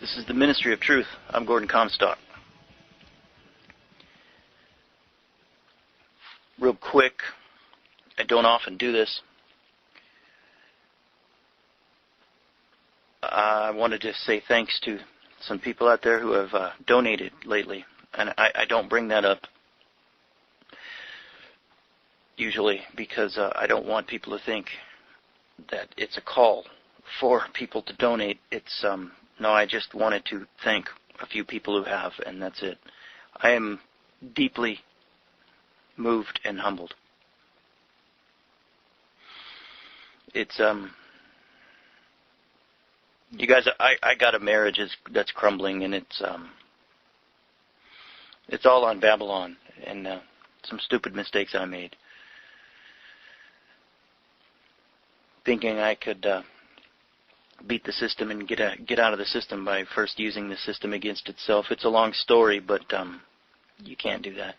This is the Ministry of Truth. I'm Gordon Comstock. Real quick, I don't often do this. I wanted to say thanks to some people out there who have donated lately. And I don't bring that up usually because I don't want people to think that it's a call for people to donate. It's no, I just wanted to thank a few people who have, and that's it. I am deeply moved and humbled. It's you guys, I got a marriage that's crumbling, and it's all on Babylon and some stupid mistakes I made, thinking I could beat the system and get out of the system by first using the system against itself. It's a long story, but you can't do that.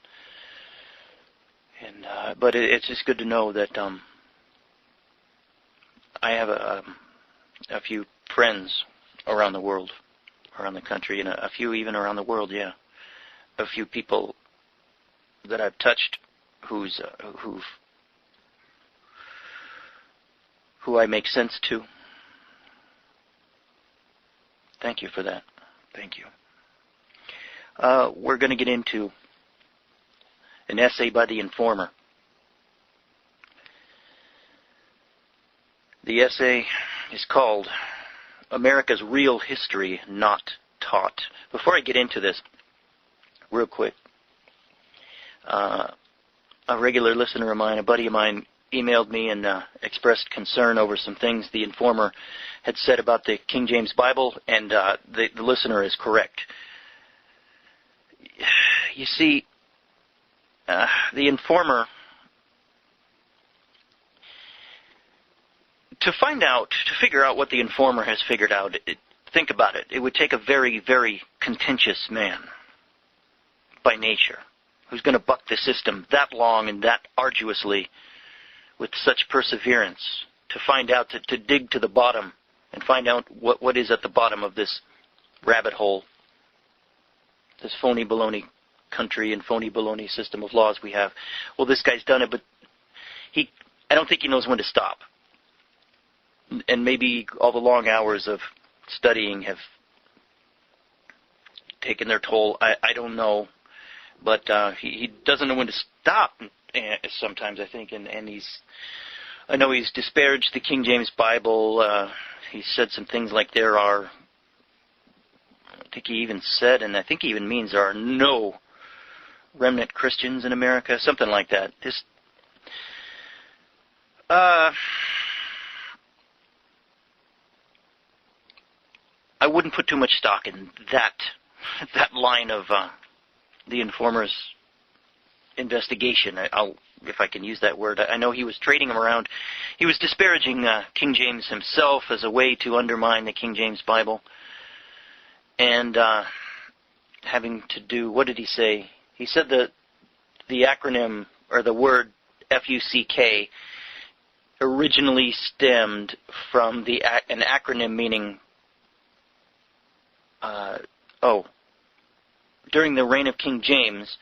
And but it's just good to know that I have a few friends around the world, around the country, and a few even around the world. Yeah, a few people that I've touched who I make sense to. Thank you for that. Thank you. We're going to get into an essay by the Informer. The essay is called America's Real History Not Taught. Before I get into this, real quick, a regular listener of mine, a buddy of mine, emailed me and expressed concern over some things the Informer had said about the King James Bible, and the listener is correct. You see, the Informer, to figure out what the Informer has figured out, think about it. It would take a very, very contentious man by nature who's going to buck the system that long and that arduously with such perseverance to find out, to dig to the bottom and find out what is at the bottom of this rabbit hole, this phony baloney country and phony baloney system of laws we have. Well, this guy's done it, but I don't think he knows when to stop. And maybe all the long hours of studying have taken their toll. I don't know. But he doesn't know when to stop sometimes, I think. And I know he's disparaged the King James Bible. He said some things like I think he even said, and I think he even means there are no remnant Christians in America, something like that. I wouldn't put too much stock in that line of the Informer's investigation. If I can use that word. I know he was trading him around. He was disparaging King James himself as a way to undermine the King James Bible. And having to do, what did he say? He said that the acronym, or the word FUCK, originally stemmed from an acronym meaning, during the reign of King James,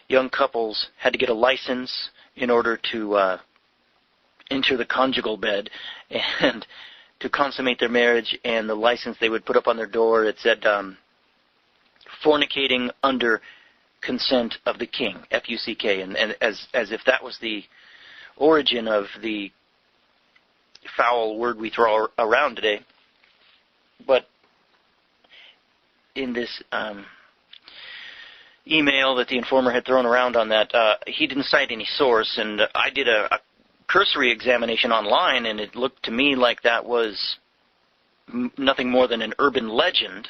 young couples had to get a license in order to enter the conjugal bed and to consummate their marriage, and the license they would put up on their door, it said, fornicating under consent of the king, F-U-C-K, and as if that was the origin of the foul word we throw around today. But in this email that the Informer had thrown around on that, he didn't cite any source, and I did a cursory examination online, and it looked to me like that was nothing more than an urban legend.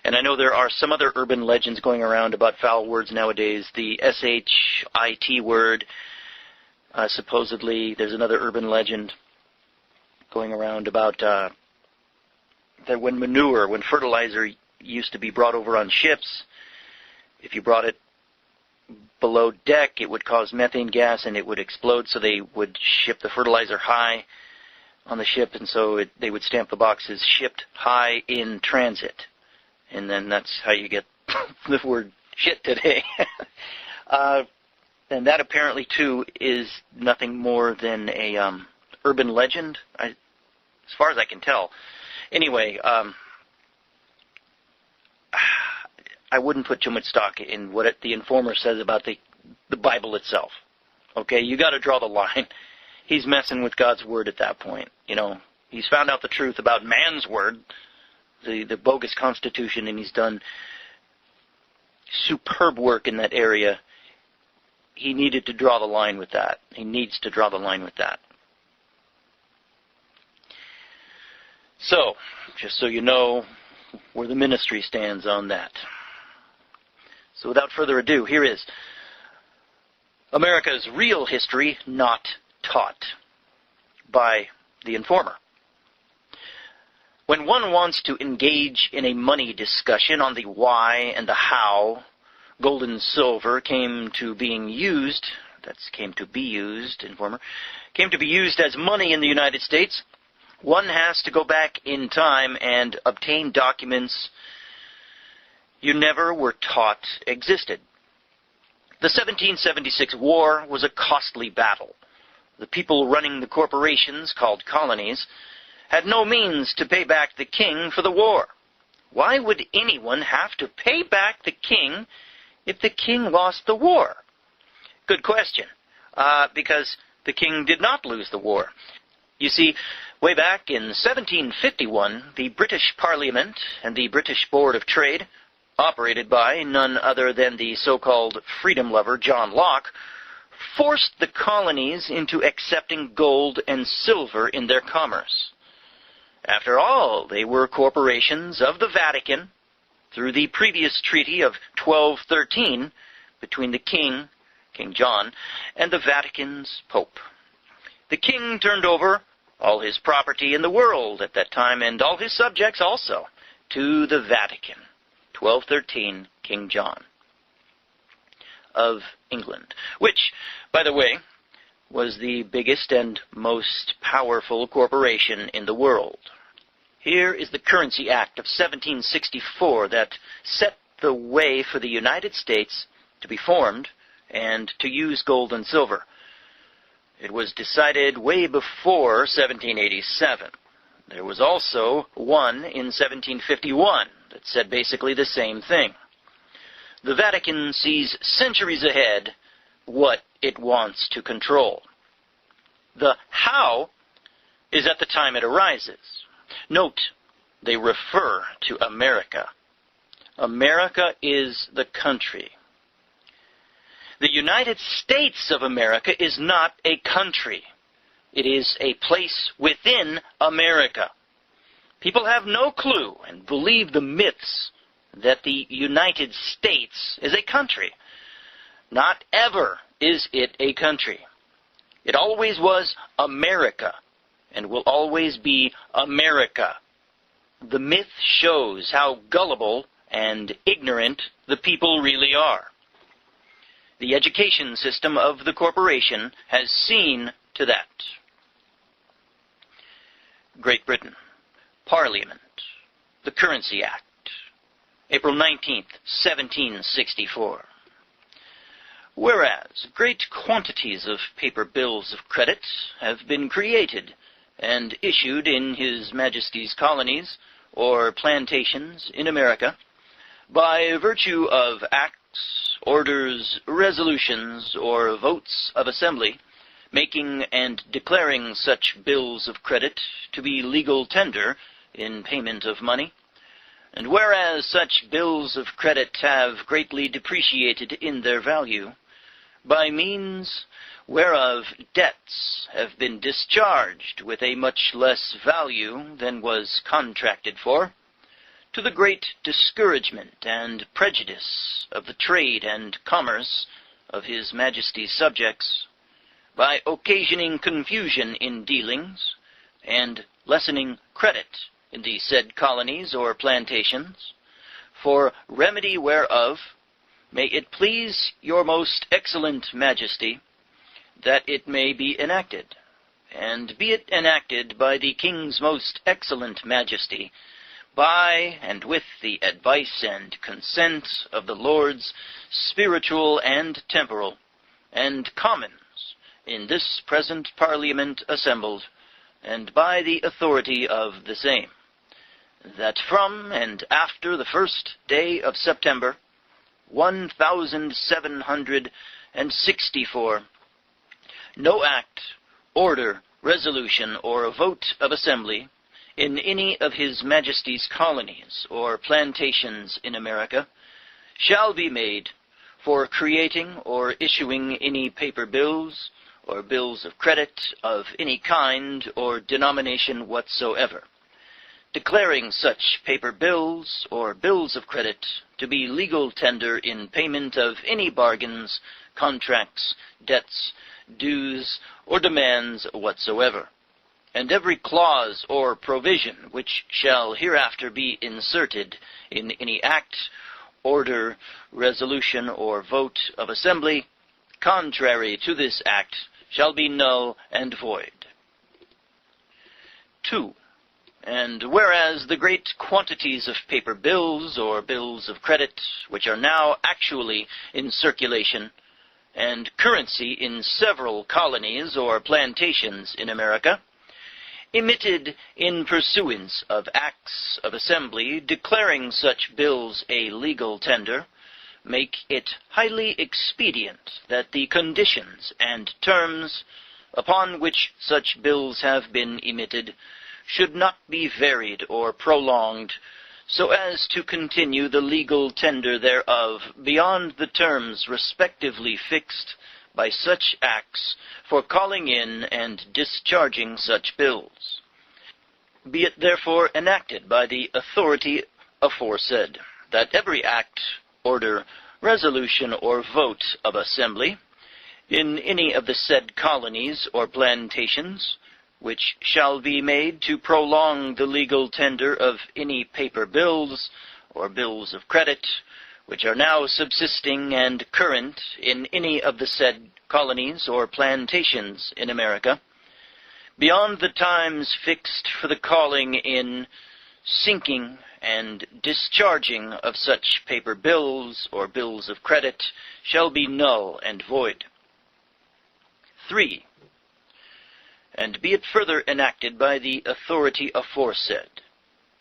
And I know there are some other urban legends going around about foul words nowadays. The S-H-I-T word, supposedly, there's another urban legend going around about that when fertilizer used to be brought over on ships, if you brought it below deck, it would cause methane gas and it would explode, so they would ship the fertilizer high on the ship, and so they would stamp the boxes shipped high in transit. And then that's how you get the word shit today. And that apparently, too, is nothing more than a urban legend, as far as I can tell. Anyway, I wouldn't put too much stock in what the informer says about the Bible itself. Okay, you got to draw the line. He's messing with God's word at that point. You know, he's found out the truth about man's word, the bogus Constitution, and he's done superb work in that area. He needed to draw the line with that. He needs to draw the line with that. So, just so you know where the ministry stands on that. So without further ado, here is America's Real History Not Taught by the informer. When one wants to engage in a money discussion on the why and the how gold and silver came to be used as money in the United States, one has to go back in time and obtain documents you never were taught existed. The 1776 war was a costly battle. The people running the corporations, called colonies, had no means to pay back the king for the war. Why would anyone have to pay back the king if the king lost the war? Good question. Because the king did not lose the war. You see, way back in 1751, the British Parliament and the British Board of Trade, operated by none other than the so-called freedom lover John Locke, forced the colonies into accepting gold and silver in their commerce. After all, they were corporations of the Vatican through the previous treaty of 1213 between the king, King John, and the Vatican's Pope. The king turned over all his property in the world at that time, and all his subjects also, to the Vatican. 1213, King John of England, which, by the way, was the biggest and most powerful corporation in the world. Here is the Currency Act of 1764 that set the way for the United States to be formed and to use gold and silver. It was decided way before 1787. There was also one in 1751 that said basically the same thing. The Vatican sees centuries ahead what it wants to control. The how is at the time it arises. Note, they refer to America. America is the country. The United States of America is not a country. It is a place within America. People have no clue and believe the myths that the United States is a country. Not ever is it a country. It always was America and will always be America. The myth shows how gullible and ignorant the people really are. The education system of the corporation has seen to that. Great Britain. Parliament. The Currency Act. April 19th, 1764. Whereas great quantities of paper bills of credit have been created and issued in His Majesty's colonies or plantations in America, by virtue of acts, orders, resolutions, or votes of assembly, making and declaring such bills of credit to be legal tender in payment of money, and whereas such bills of credit have greatly depreciated in their value, by means whereof debts have been discharged with a much less value than was contracted for, to the great discouragement and prejudice of the trade and commerce of His Majesty's subjects, by occasioning confusion in dealings, and lessening credit in the said colonies or plantations, for remedy whereof, may it please your most excellent Majesty, that it may be enacted, and be it enacted by the King's most excellent Majesty, by and with the advice and consent of the Lords spiritual and temporal, and commons, in this present Parliament assembled, and by the authority of the same, that from and after the first day of September, 1764, no act, order, resolution, or vote of assembly in any of His Majesty's colonies or plantations in America shall be made for creating or issuing any paper bills or bills of credit of any kind or denomination whatsoever, declaring such paper bills or bills of credit to be legal tender in payment of any bargains, contracts, debts, dues, or demands whatsoever, and every clause or provision which shall hereafter be inserted in any act, order, resolution, or vote of assembly, contrary to this act, shall be null and void. 2. And whereas the great quantities of paper bills or bills of credit, which are now actually in circulation, and currency in several colonies or plantations in America, emitted in pursuance of acts of assembly declaring such bills a legal tender, make it highly expedient that the conditions and terms upon which such bills have been emitted should not be varied or prolonged, so as to continue the legal tender thereof beyond the terms respectively fixed by such acts for calling in and discharging such bills. Be it therefore enacted by the authority aforesaid, that every act, order, resolution, or vote of assembly in any of the said colonies or plantations, which shall be made to prolong the legal tender of any paper bills or bills of credit, which are now subsisting and current in any of the said colonies or plantations in America, beyond the times fixed for the calling in, sinking, and discharging of such paper bills or bills of credit, shall be null and void. 3. And be it further enacted by the authority aforesaid,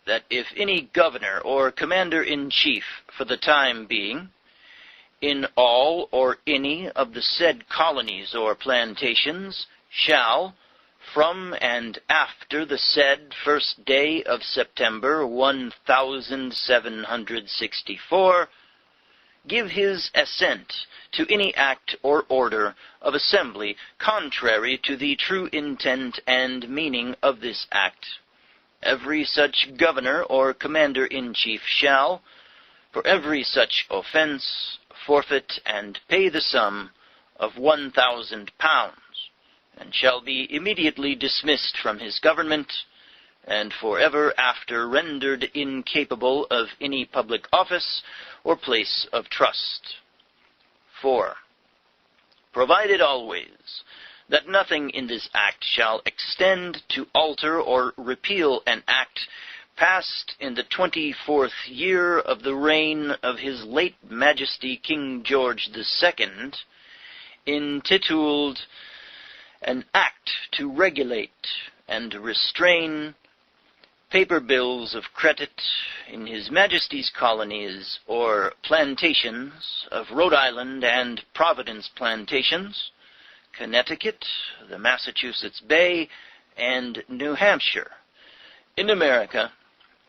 that if any governor or commander-in-chief for the time being, in all or any of the said colonies or plantations, shall, from and after the said first day of September 1764, give his assent to any act or order of assembly contrary to the true intent and meaning of this act, every such governor or commander-in-chief shall, for every such offense, forfeit and pay the sum of £1,000, and shall be immediately dismissed from his government, and forever after rendered incapable of any public office or place of trust. 4. Provided always that nothing in this act shall extend to alter or repeal an act passed in the 24th year of the reign of His late Majesty King George II, intituled An Act to Regulate and Restrain Paper Bills of Credit in His Majesty's colonies or plantations of Rhode Island and Providence plantations, Connecticut, the Massachusetts Bay, and New Hampshire, in America,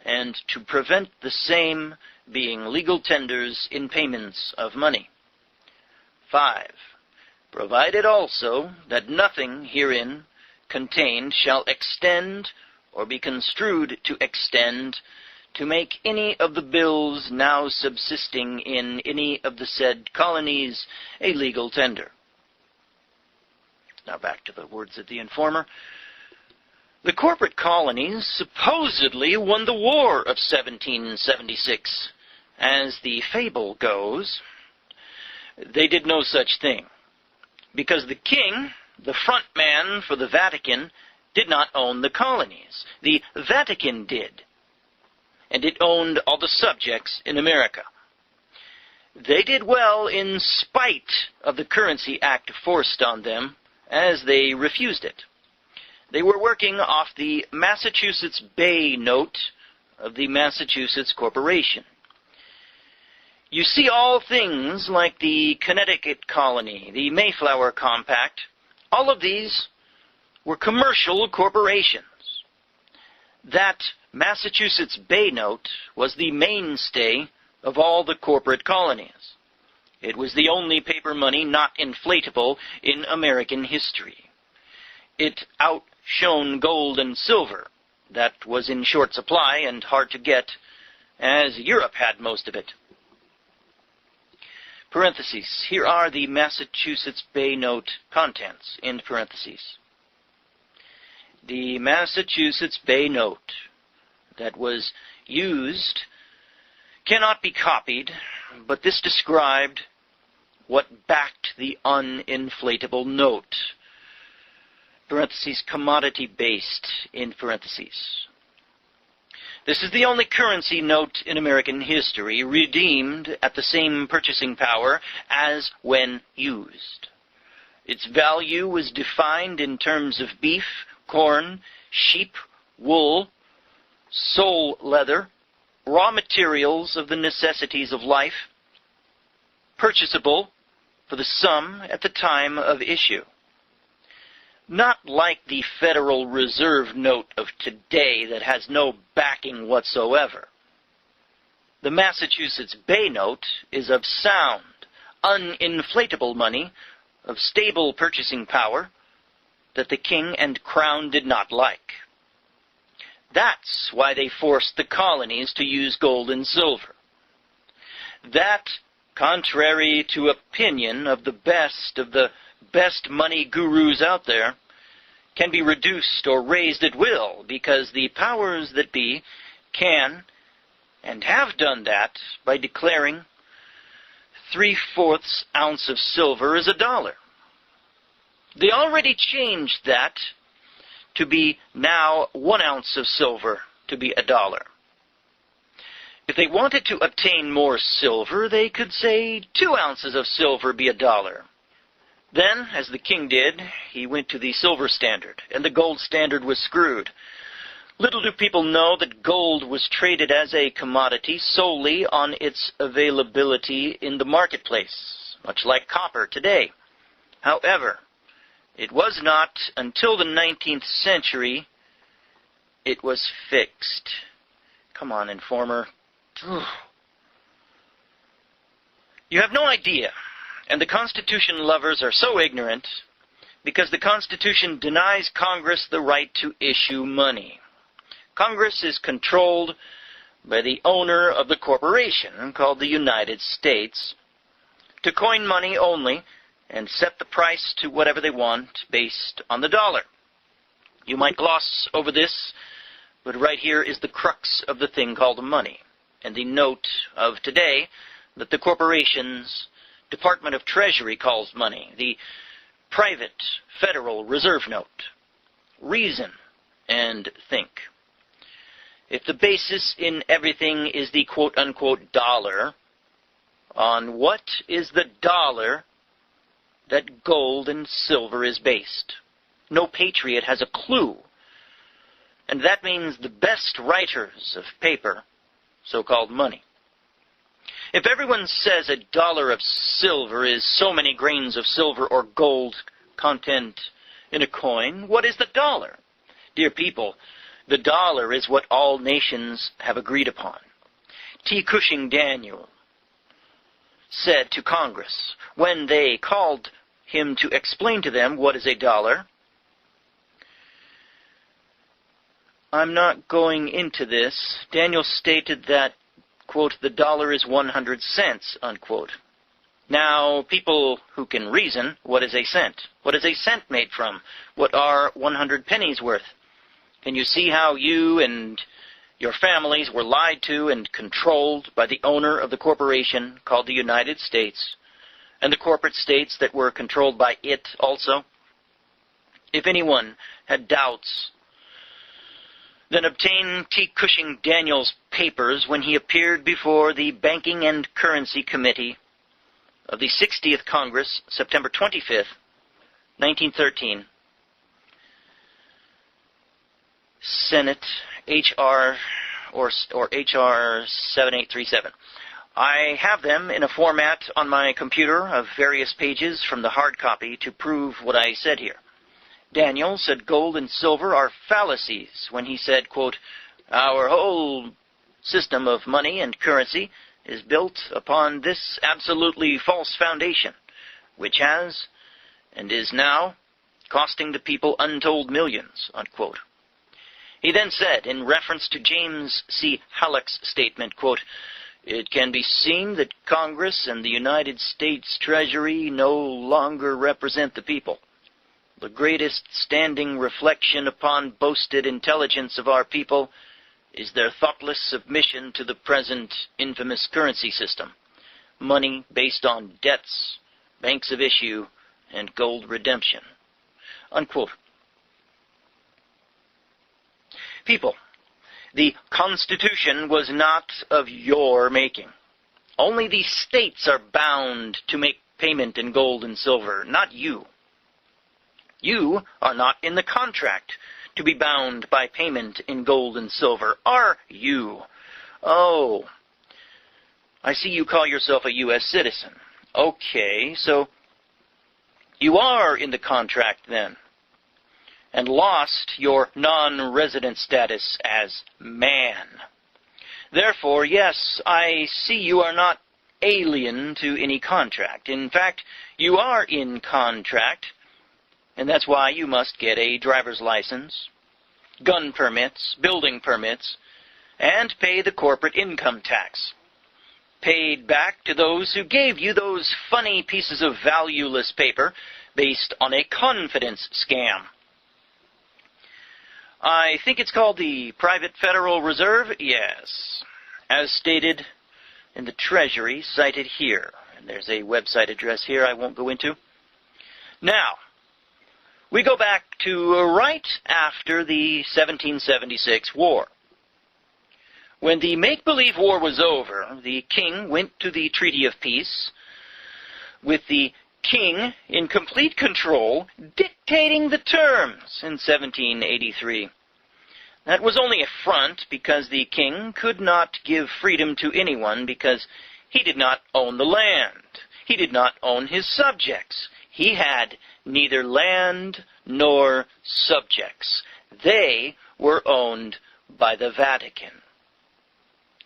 and to prevent the same being legal tenders in payments of money. 5. Provided also that nothing herein contained shall extend or be construed to extend to make any of the bills now subsisting in any of the said colonies a legal tender. Now back to the words of the informer. The corporate colonies supposedly won the War of 1776. As the fable goes, they did no such thing, because the king, the front man for the Vatican, did not own the colonies. The Vatican did. and it owned all the subjects in America. They did well in spite of the Currency Act forced on them, as they refused it. They were working off the Massachusetts Bay Note of the Massachusetts Corporation. You see, all things like the Connecticut Colony, the Mayflower Compact, all of these were commercial corporations. That Massachusetts Bay Note was the mainstay of all the corporate colonies. It was the only paper money not inflatable in American history. It outshone gold and silver, that was in short supply and hard to get, as Europe had most of it. Parentheses. Here are the Massachusetts Bay Note contents, end parentheses. The Massachusetts Bay Note that was used cannot be copied, but this described what backed the uninflatable note. Parentheses, commodity-based, end parentheses. This is the only currency note in American history redeemed at the same purchasing power as when used. Its value was defined in terms of beef, corn, sheep, wool, sole leather, raw materials of the necessities of life, purchasable for the sum at the time of issue. Not like the Federal Reserve note of today that has no backing whatsoever. The Massachusetts Bay Note is of sound, uninflatable money, of stable purchasing power, that the king and crown did not like. That's why they forced the colonies to use gold and silver. That, contrary to opinion of the best money gurus out there, can be reduced or raised at will, because the powers that be can and have done that by declaring 3/4 ounce of silver is $1. They already changed that to be now 1 ounce of silver to be $1. If they wanted to obtain more silver, they could say 2 ounces of silver be $1. Then, as the king did, he went to the silver standard, and the gold standard was screwed. Little do people know that gold was traded as a commodity solely on its availability in the marketplace, much like copper today. However, it was not until the 19th century it was fixed. Come on, informer. You have no idea, and the Constitution lovers are so ignorant, because the Constitution denies Congress the right to issue money. Congress is controlled by the owner of the corporation, called the United States, to coin money only and set the price to whatever they want based on the dollar. You might gloss over this, but right here is the crux of the thing called money, and the note of today that the corporation's Department of Treasury calls money, the private Federal Reserve note. Reason and think. If the basis in everything is the quote-unquote dollar, on what is the dollar that gold and silver is based? No patriot has a clue. And that means the best writers of paper, so-called money. If everyone says $1 of silver is so many grains of silver or gold content in a coin, what is the dollar? Dear people, the dollar is what all nations have agreed upon. T. Cushing Daniel said to Congress, when they called him to explain to them what is a dollar, I'm not going into this. Daniel stated that, quote, the dollar is 100 cents, unquote. Now, people who can reason, what is a cent? What is a cent made from? What are 100 pennies worth? Can you see how you and your families were lied to and controlled by the owner of the corporation called the United States, and the corporate states that were controlled by it also? If anyone had doubts Then obtain T. Cushing Daniels' papers when he appeared before the Banking and Currency Committee of the 60th Congress, September 25th, 1913. Senate H.R. or H.R. 7837. I have them in a format on my computer of various pages from the hard copy to prove what I said here. Daniel said gold and silver are fallacies when he said, quote, "Our whole system of money and currency is built upon this absolutely false foundation, which has and is now costing the people untold millions," unquote. He then said, in reference to James C. Halleck's statement, quote, "It can be seen that Congress and the United States Treasury no longer represent the people. The greatest standing reflection upon boasted intelligence of our people is their thoughtless submission to the present infamous currency system, money based on debts, banks of issue, and gold redemption," unquote. People, the Constitution was not of your making. Only the states are bound to make payment in gold and silver, not you. You are not in the contract to be bound by payment in gold and silver, are you? Oh, I see you call yourself a U.S. citizen. Okay, so you are in the contract then, and lost your non-resident status as man. Therefore, yes, I see you are not alien to any contract. In fact, you are in contract, and that's why you must get a driver's license, gun permits, building permits, and pay the corporate income tax, paid back to those who gave you those funny pieces of valueless paper based on a confidence scam. I think it's called the Private Federal Reserve? Yes. As stated in the Treasury, cited here. And there's a website address here I won't go into. Now, we go back to right after the 1776 war. When the make-believe war was over, the king went to the Treaty of Peace with the king in complete control, dictating the terms in 1783. That was only a front because the king could not give freedom to anyone because he did not own the land. He did not own his subjects. He had neither land nor subjects. They were owned by the Vatican.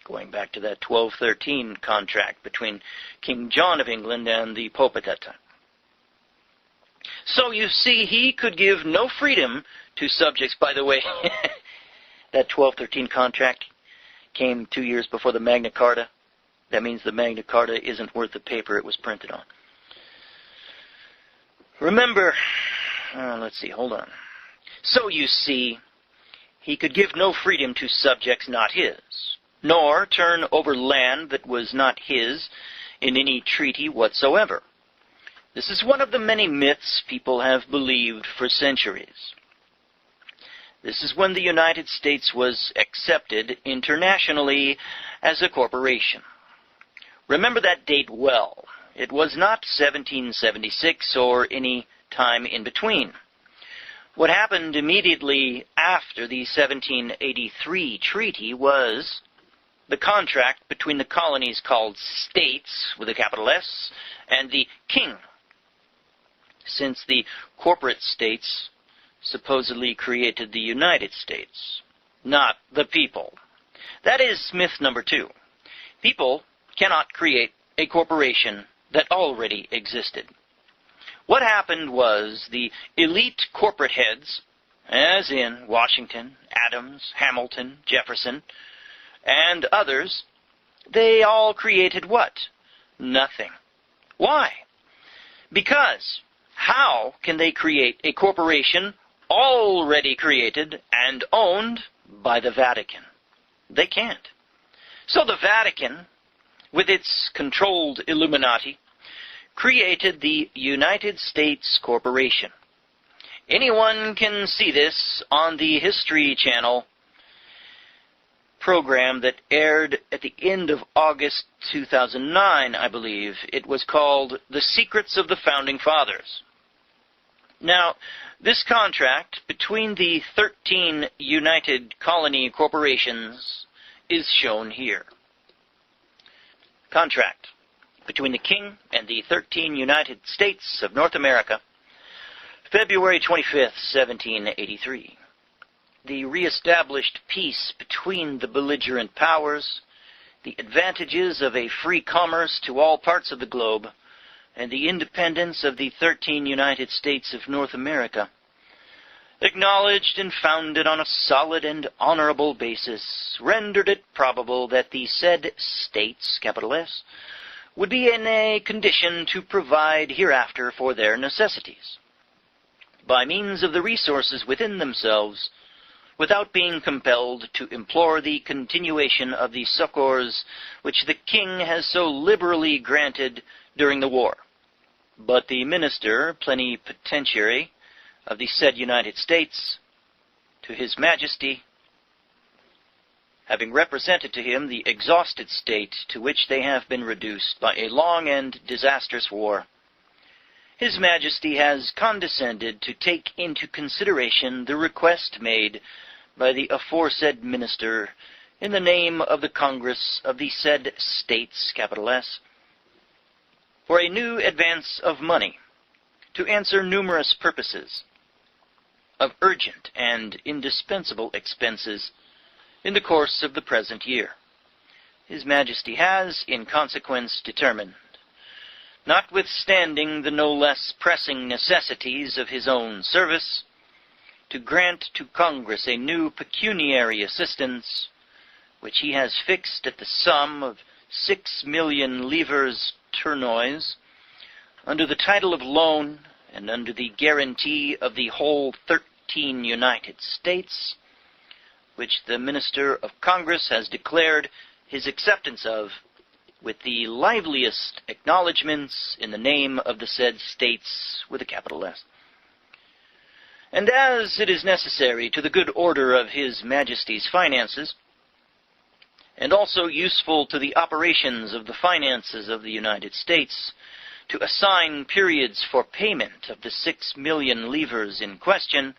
Going back to that 1213 contract between King John of England and the Pope at that time. So you see, he could give no freedom to subjects. By the way, that 1213 contract came 2 years before the Magna Carta. That means the Magna Carta isn't worth the paper it was printed on. Remember, let's see, hold on. So you see, he could give no freedom to subjects not his, nor turn over land that was not his in any treaty whatsoever. This is one of the many myths people have believed for centuries. This is when the United States was accepted internationally as a corporation. Remember that date well. It was not 1776 or any time in between. What happened immediately after the 1783 treaty was the contract between the colonies called states, with a capital S, and the king, since the corporate states supposedly created the United States, not the people. That is myth number 2. People cannot create a corporation that already existed. What happened was the elite corporate heads, as in Washington, Adams, Hamilton, Jefferson, and others, they all created what? Nothing. Why? Because how can they create a corporation already created and owned by the Vatican? They can't. So the Vatican, with its controlled Illuminati, created the United States Corporation. Anyone can see this on the History Channel program that aired at the end of August 2009, I believe. It was called The Secrets of the Founding Fathers. Now, this contract between the 13 United Colony Corporations is shown here. Contract between the King and the 13 United States of North America, February 25th, 1783. The re-established peace between the belligerent powers, the advantages of a free commerce to all parts of the globe, and the independence of the 13 United States of North America, acknowledged and founded on a solid and honorable basis, rendered it probable that the said states, capital S, would be in a condition to provide hereafter for their necessities, by means of the resources within themselves, without being compelled to implore the continuation of the succors which the King has so liberally granted during the war. But the minister plenipotentiary of the said United States, to His Majesty, having represented to him the exhausted state to which they have been reduced by a long and disastrous war, His Majesty has condescended to take into consideration the request made by the aforesaid minister in the name of the Congress of the said States, capital S, for a new advance of money to answer numerous purposes of urgent and indispensable expenses in the course of the present year. His Majesty has, in consequence, determined, notwithstanding the no less pressing necessities of his own service, to grant to Congress a new pecuniary assistance, which he has fixed at the sum of 6 million livres tournois, under the title of loan and under the guarantee of the whole 13 United States, which the Minister of Congress has declared his acceptance of, with the liveliest acknowledgments in the name of the said States, with a capital S. And as it is necessary to the good order of His Majesty's finances, and also useful to the operations of the finances of the United States, to assign periods for payment of the 6 million livres in question,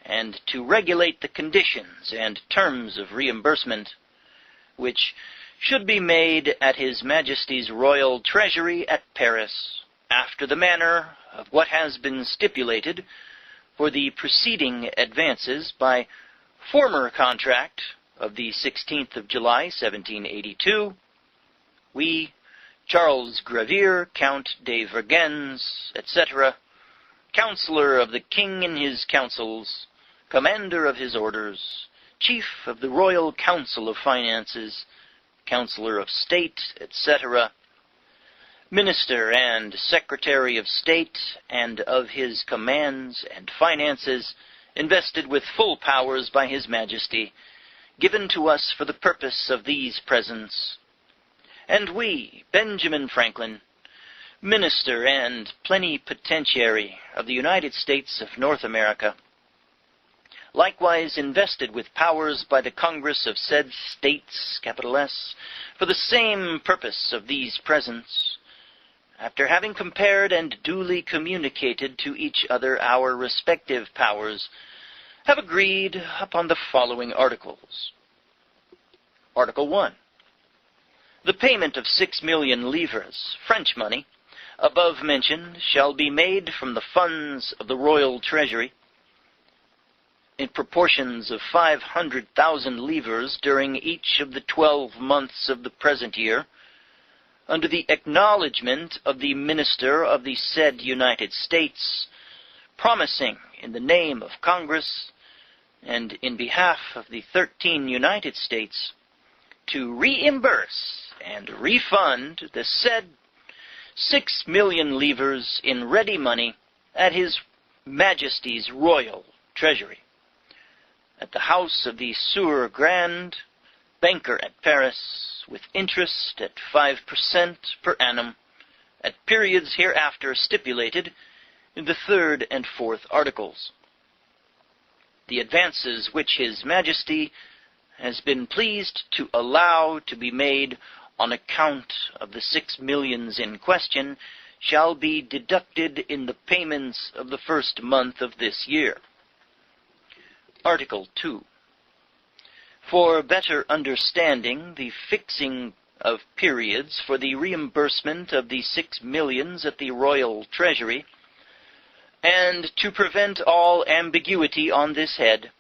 and to regulate the conditions and terms of reimbursement, which should be made at His Majesty's Royal Treasury at Paris, after the manner of what has been stipulated for the preceding advances by former contract of the 16th of July, 1782, we, Charles Gravier, Count de Vergennes, etc., Counselor of the King in his councils, Commander of his orders, Chief of the Royal Council of Finances, Counselor of State, etc., Minister and Secretary of State, and of his commands and finances, invested with full powers by His Majesty, given to us for the purpose of these presents. And we, Benjamin Franklin, Minister and Plenipotentiary of the United States of North America, likewise invested with powers by the Congress of said States, capital S, for the same purpose of these presents, after having compared and duly communicated to each other our respective powers, have agreed upon the following articles. Article 1. The payment of 6 million livres, French money, above mentioned, shall be made from the funds of the Royal Treasury, in proportions of 500,000 livres during each of the 12 months of the present year, under the acknowledgment of the Minister of the said United States, promising in the name of Congress and in behalf of the 13 United States to reimburse and refund the said 6 million livres in ready money at His Majesty's Royal Treasury, at the house of the Sieur Grand, banker at Paris, with interest at 5% per annum, at periods hereafter stipulated in the 3rd and 4th articles. The advances which His Majesty has been pleased to allow to be made on account of the 6 millions in question shall be deducted in the payments of the first month of this year. Article 2. For better understanding the fixing of periods for the reimbursement of the 6 millions at the Royal Treasury, and to prevent all ambiguity on this head,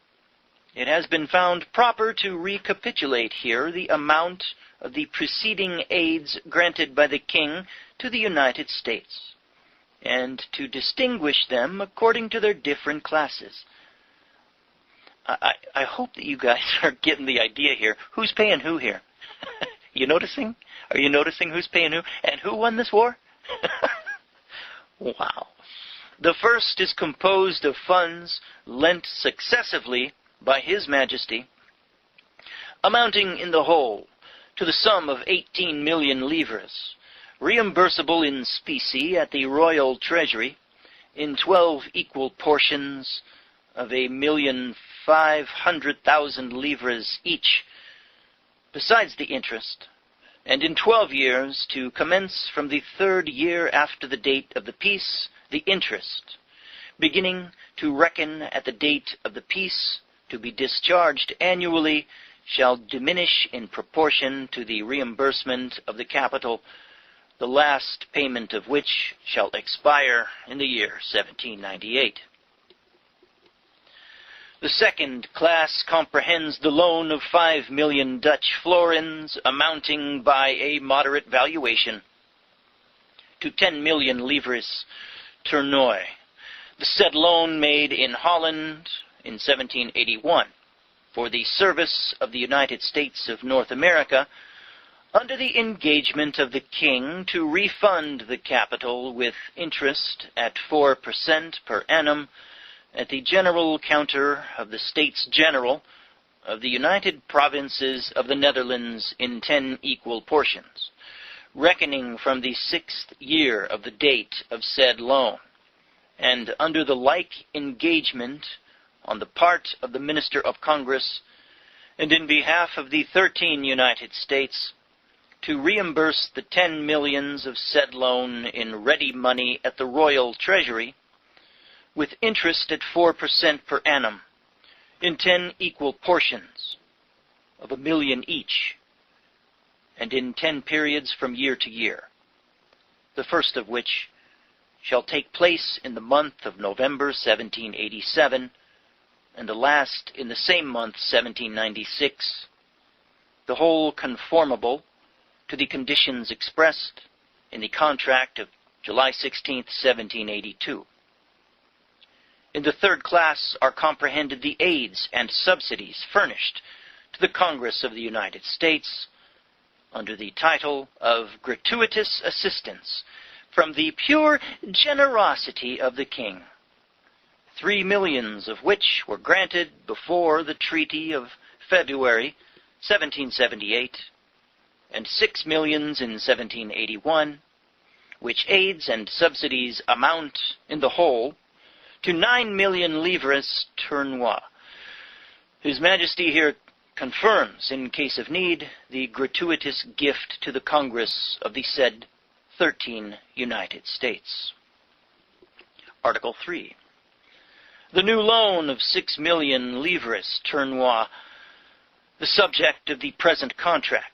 it has been found proper to recapitulate here the amount of the preceding aids granted by the King to the United States, and to distinguish them according to their different classes. I hope that you guys are getting the idea here. Who's paying who here? You noticing? Are you noticing who's paying who? And who won this war? Wow. The first is composed of funds lent successively by His Majesty, amounting in the whole to the sum of 18 million livres, reimbursable in specie at the Royal Treasury in 12 equal portions of 1,500,000 livres each, besides the interest, and in 12 years to commence from the 3rd year after the date of the peace, the interest, beginning to reckon at the date of the peace, to be discharged annually, shall diminish in proportion to the reimbursement of the capital, the last payment of which shall expire in the year 1798. The second class comprehends the loan of 5 million Dutch florins, amounting by a moderate valuation to 10 million livres tournoi. The said loan made in Holland in 1781 for the service of the United States of North America, under the engagement of the King to refund the capital with interest at 4% per annum at the general counter of the States General of the United Provinces of the Netherlands in 10 equal portions, reckoning from the 6th year of the date of said loan, and under the like engagement on the part of the Minister of Congress, and in behalf of the 13 United States, to reimburse the 10 millions of said loan in ready money at the Royal Treasury, with interest at 4% per annum, in 10 equal portions of 1 million each, and in 10 periods from year to year, the first of which shall take place in the month of November 1787, and the last in the same month 1796, the whole conformable to the conditions expressed in the contract of July 16, 1782. In the third class are comprehended the aids and subsidies furnished to the Congress of the United States under the title of gratuitous assistance from the pure generosity of the King, 3 millions of which were granted before the Treaty of February 1778, and 6 millions in 1781, which aids and subsidies amount in the whole to 9 million livres tournoi. His Majesty here confirms, in case of need, the gratuitous gift to the Congress of the said 13 United States. Article 3. The new loan of 6 million livres tournoi, the subject of the present contract,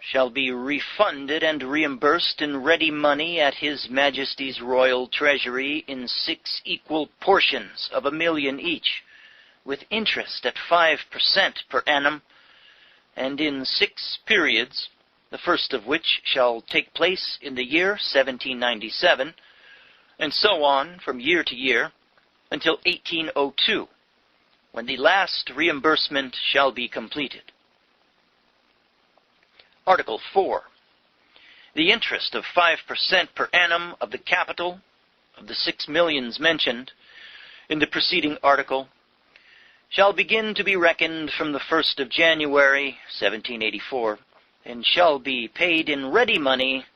shall be refunded and reimbursed in ready money at His Majesty's Royal Treasury in 6 equal portions of 1 million each, with interest at 5% per annum, and in 6 periods, the first of which shall take place in the year 1797, and so on from year to year, until 1802, when the last reimbursement shall be completed. Article 4. The interest of 5% per annum of the capital of the 6 millions mentioned in the preceding article shall begin to be reckoned from the 1st of January, 1784, and shall be paid in ready money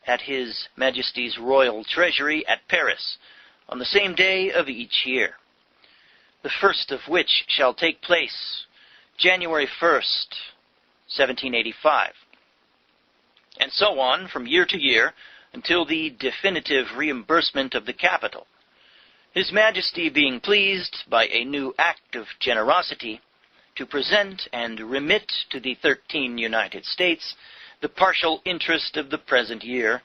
at His Majesty's Royal Treasury at Paris on the same day of each year, the first of which shall take place January 1st, 1785. And so on from year to year until the definitive reimbursement of the capital, His Majesty being pleased by a new act of generosity to present and remit to the 13 United States the partial interest of the present year,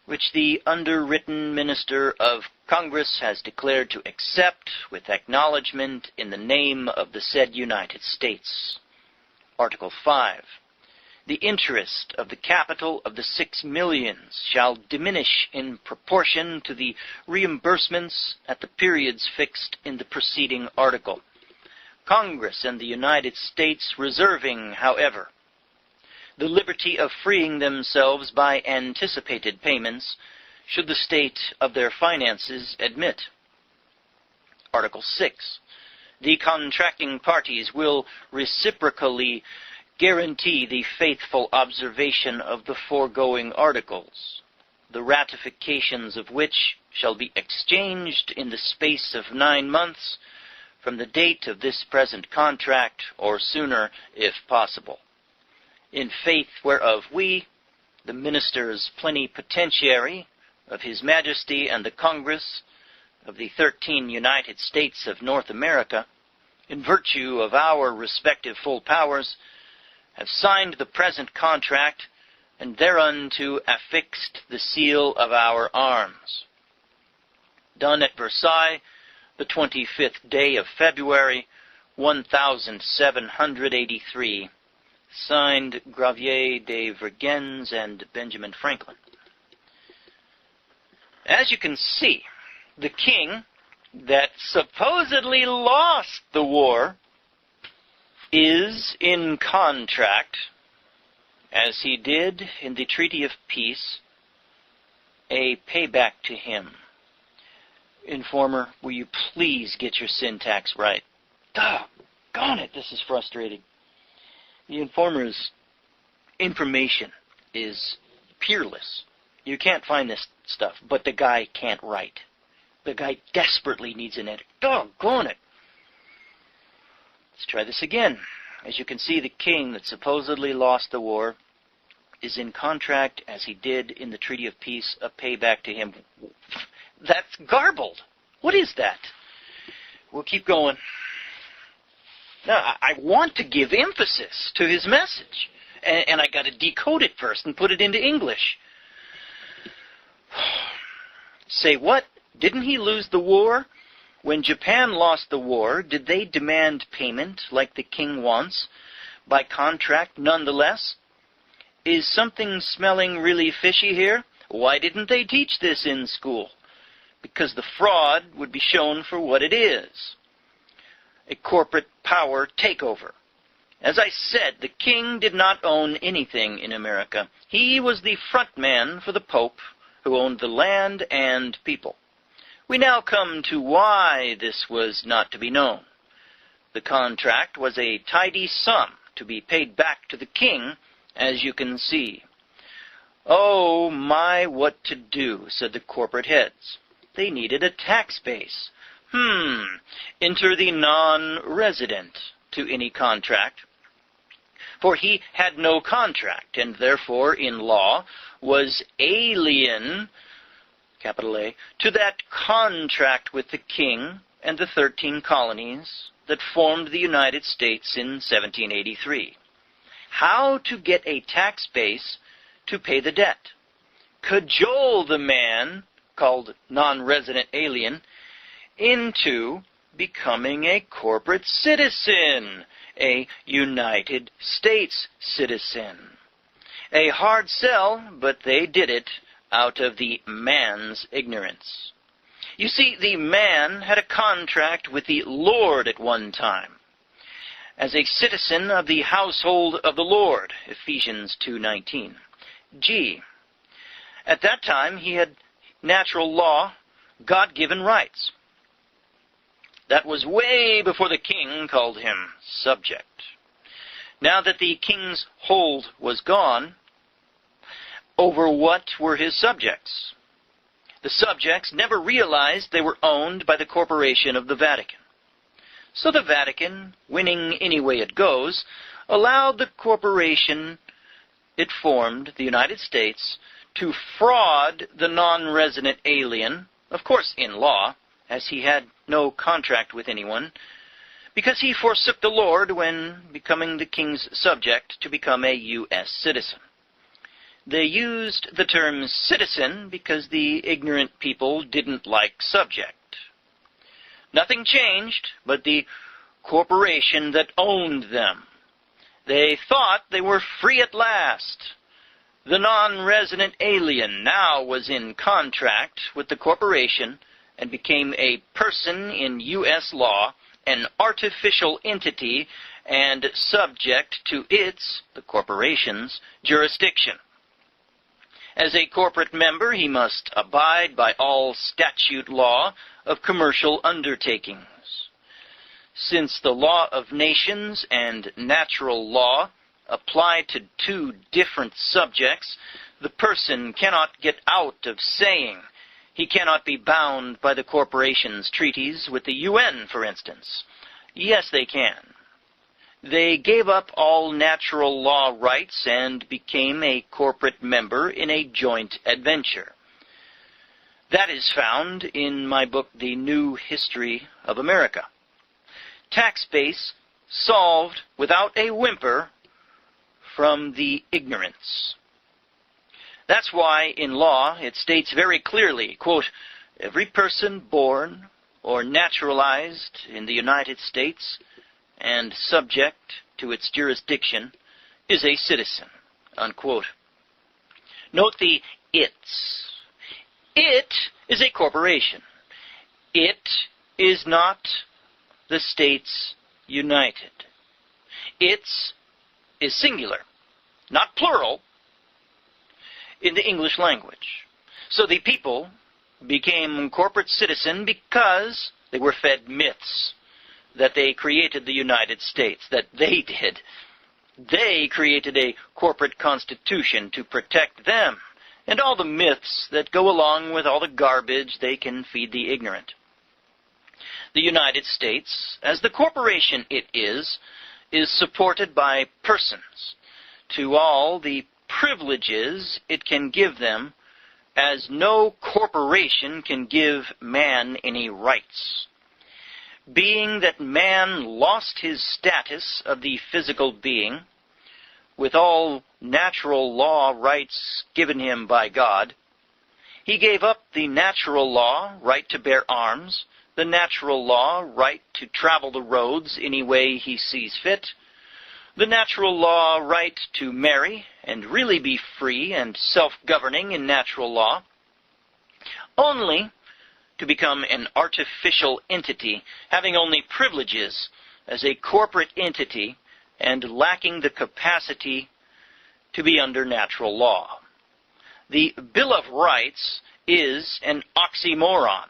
which the underwritten Minister of Congress has declared to accept with acknowledgment in the name of the said United States. Article 5. The interest of the capital of the 6 millions shall diminish in proportion to the reimbursements at the periods fixed in the preceding article. Congress and the United States reserving, however, the liberty of freeing themselves by anticipated payments, should the state of their finances admit. Article 6. The contracting parties will reciprocally guarantee the faithful observation of the foregoing articles, the ratifications of which shall be exchanged in the space of 9 months from the date of this present contract, or sooner, if possible. In faith whereof we, the ministers plenipotentiary of His Majesty and the Congress of the 13 United States of North America, in virtue of our respective full powers, have signed the present contract, and thereunto affixed the seal of our arms. Done at Versailles, the 25th day of February, 1783. Signed, Gravier de Vergennes and Benjamin Franklin. As you can see, the king that supposedly lost the war is in contract, as he did in the Treaty of Peace, a payback to him. Informer, will you please get your syntax right? Doggone it, this is frustrating. The informer's information is peerless. You can't find this stuff, but the guy can't write. The guy desperately needs an editor. Doggone it. Let's try this again. As you can see, the king that supposedly lost the war is in contract, as he did in the Treaty of Peace, a payback to him. That's garbled. What is that? We'll keep going. Now, I want to give emphasis to his message, and I got to decode it first and put it into English. Say what? Didn't he lose the war? When Japan lost the war, did they demand payment like the king wants, by contract nonetheless? Is something smelling really fishy here? Why didn't they teach this in school? Because the fraud would be shown for what it is. A corporate power takeover. As I said, the king did not own anything in America. He was the front man for the Pope, who owned the land and people. We now come to why this was not to be known. The contract was a tidy sum to be paid back to the king, as you can see. Oh my, what to do, said the corporate heads. They needed a tax base. Enter the non-resident to any contract. For he had no contract, and therefore, in law, was alien, capital A, to that contract with the king and the 13 colonies that formed the United States in 1783. How to get a tax base to pay the debt. Cajole the man, called non-resident alien, into becoming a corporate citizen, a United States citizen. A hard sell, but they did it out of the man's ignorance. You see, the man had a contract with the Lord at one time, as a citizen of the household of the Lord, Ephesians 2:19. G. At that time, he had natural law, God-given rights. That was way before the king called him subject. Now that the king's hold was gone, over what were his subjects? The subjects never realized they were owned by the corporation of the Vatican. So the Vatican, winning any way it goes, allowed the corporation it formed, the United States, to fraud the non-resident alien, of course in law, as he had no contract with anyone, because he forsook the Lord when becoming the king's subject to become a U.S. citizen. They used the term citizen because the ignorant people didn't like subject. Nothing changed but the corporation that owned them. They thought they were free at last. The non-resident alien now was in contract with the corporation and became a person in U.S. law, an artificial entity, and subject to its, the corporation's, jurisdiction. As a corporate member, he must abide by all statute law of commercial undertakings. Since the law of nations and natural law apply to two different subjects, the person cannot get out of saying. He cannot be bound by the corporation's treaties with the UN, for instance. Yes, they can. They gave up all natural law rights and became a corporate member in a joint adventure. That is found in my book, The New History of America. Tax base solved without a whimper from the ignorance. That's why in law it states very clearly, quote, every person born or naturalized in the United States and subject to its jurisdiction is a citizen, unquote. Note the its. It is a corporation. It is not the States United. Its is singular, not plural, in the English language. So the people became corporate citizen because they were fed myths that they created the United States, that they did. They created a corporate constitution to protect them, and all the myths that go along with all the garbage they can feed the ignorant. The United States, as the corporation it is supported by persons to all the privileges it can give them, as no corporation can give man any rights. Being that man lost his status of the physical being, with all natural law rights given him by God, he gave up the natural law right to bear arms, the natural law right to travel the roads any way he sees fit, the natural law right to marry and really be free and self-governing in natural law, only to become an artificial entity, having only privileges as a corporate entity and lacking the capacity to be under natural law. The Bill of Rights is an oxymoron.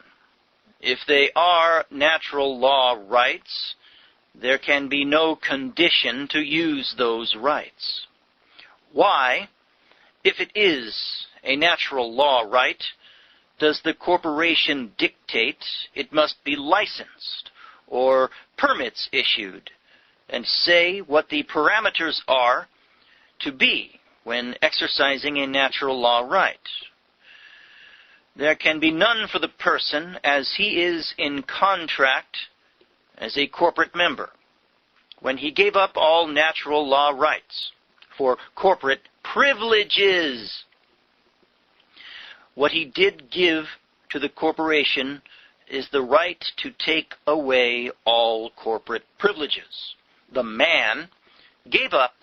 If they are natural law rights, there can be no condition to use those rights. Why, if it is a natural law right, does the corporation dictate it must be licensed or permits issued, and say what the parameters are to be when exercising a natural law right? There can be none for the person, as he is in contract as a corporate member, when he gave up all natural law rights for corporate privileges. What he did give to the corporation is the right to take away all corporate privileges. The man gave up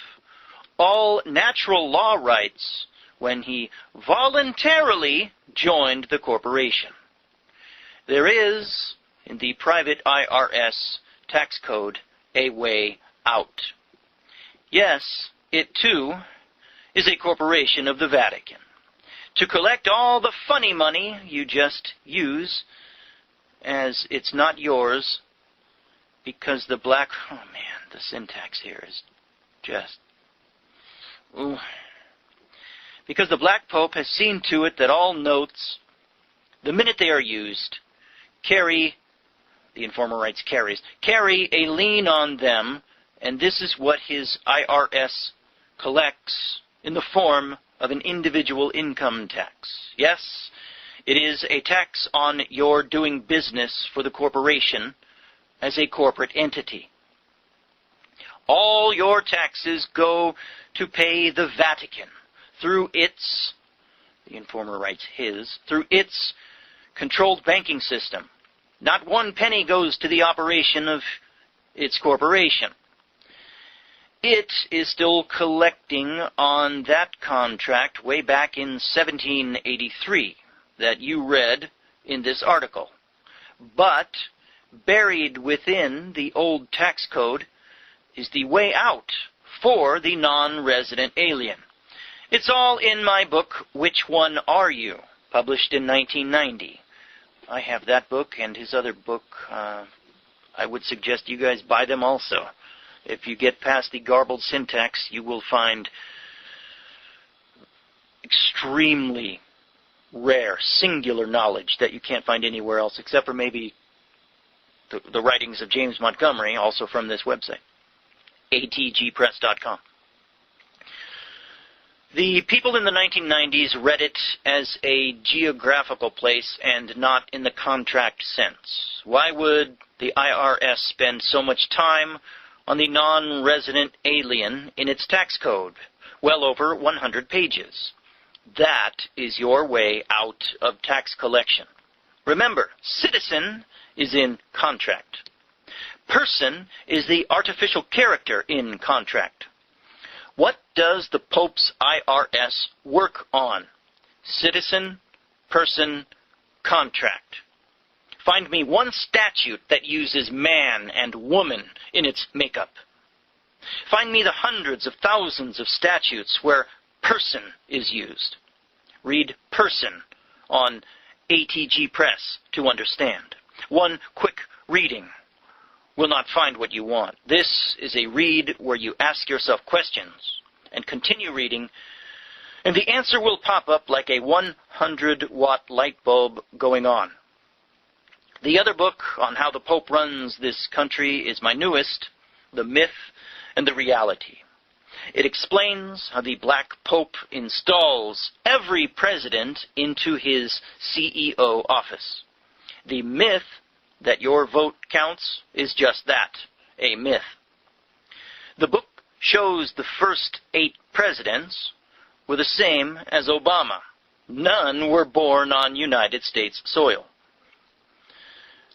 all natural law rights when he voluntarily joined the corporation. There is, in the private IRS tax code, a way out. Yes, it too is a corporation of the Vatican, to collect all the funny money you just use, as it's not yours, because the black... Oh man, the syntax here is just... Ooh. Because the Black Pope has seen to it that all notes, the minute they are used, carry the informer writes, carry a lien on them, and this is what his IRS collects in the form of an individual income tax. Yes, it is a tax on your doing business for the corporation as a corporate entity. All your taxes go to pay the Vatican through its, the informer writes through its controlled banking system. Not one penny goes to the operation of its corporation. It is still collecting on that contract way back in 1783 that you read in this article. But buried within the old tax code is the way out for the non-resident alien. It's all in my book, Which One Are You?, published in 1990. I have that book and his other book. I would suggest you guys buy them also. If you get past the garbled syntax, you will find extremely rare, singular knowledge that you can't find anywhere else, except for maybe the writings of James Montgomery, also from this website, atgpress.com. The people in the 1990s read it as a geographical place and not in the contract sense. Why would the IRS spend so much time on the non-resident alien in its tax code? Well over 100 pages. That is your way out of tax collection. Remember, citizen is in contract. Person is the artificial character in contract. What does the Pope's IRS work on? Citizen, person, contract. Find me one statute that uses man and woman in its makeup. Find me the hundreds of thousands of statutes where person is used. Read person on ATG Press to understand. One quick reading will not find what you want. This is a read where you ask yourself questions and continue reading, and the answer will pop up like a 100-watt light bulb going on. The other book on how the Pope runs this country is my newest, The Myth and the Reality. It explains how the Black Pope installs every president into his CEO office. The myth that your vote counts is just that, a myth. The book shows the first 8 presidents were the same as Obama. None were born on United States soil.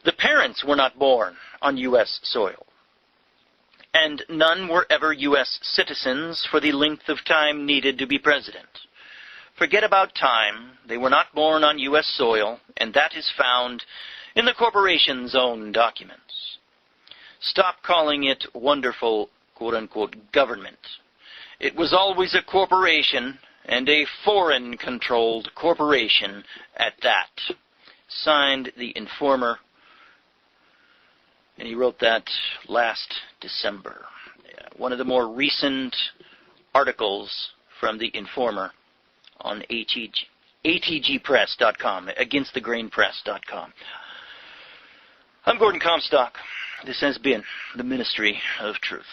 The parents were not born on U.S. soil. And none were ever U.S. citizens for the length of time needed to be president. Forget about time. They were not born on U.S. soil, and that is found in the corporation's own documents. Stop calling it wonderful, quote-unquote, government. It was always a corporation, and a foreign-controlled corporation at that. Signed, the Informer, and he wrote that last December. One of the more recent articles from the Informer on atgpress.com, againstthegrainpress.com. I'm Gordon Comstock. This has been the Ministry of Truth.